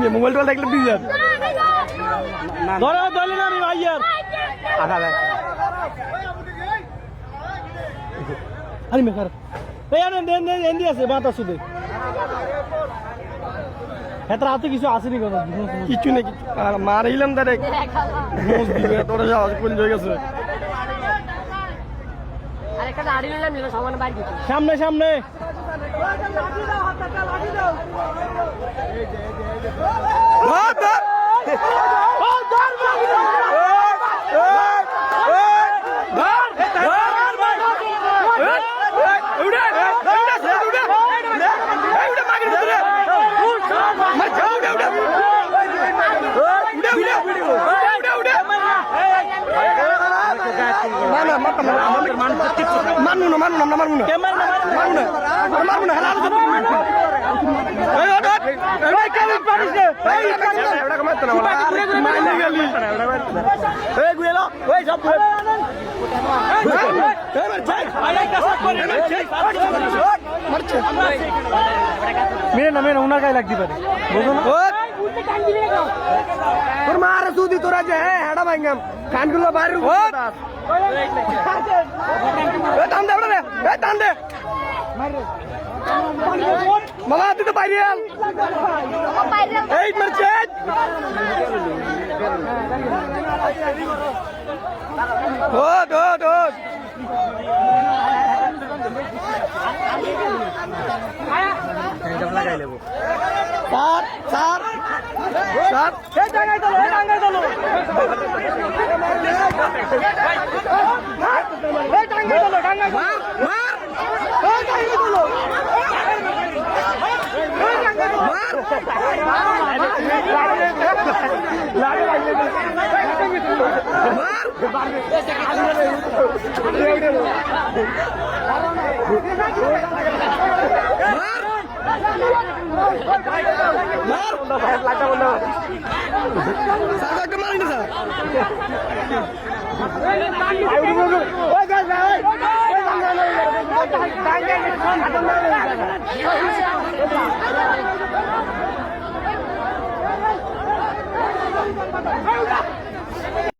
mobile toll দেখলে দিয়ে যান ধরো দলে না আমি ভাই আর আরে মেকার এই আনেন দেন দেন এন্ডি আছে বাতা শুধু হেতরা হাতে কিছু আসেনি কোনো কিছু না কিছু মারিলাম ডাইরেক্ট মোজ দিবে তোরা যাও কোন হয়ে গেছে আরেকটা দাঁড়িয়ে নিলাম যেটা সমান বাইর কিছু সামনে সামনে মেরে না মেরে ওনার গায়ে লাগতে পারে তোর মার সুদি তোরা যে হেডা ভাঙ্গাম কানগুলো বাইরে টান দে ওটা রে টান দে মামা তুই তো বাইরে আল এই মারছে ওট ওট ওট লাগাই নেব স্যার স্যার স্যার এই জায়গায় চলো এই জায়গায় চলো এই জায়গায় চলো ডাঙ্গায় মার মার এই জায়গায় চলো এই জায়গায় মার লাগে লাগে মার মার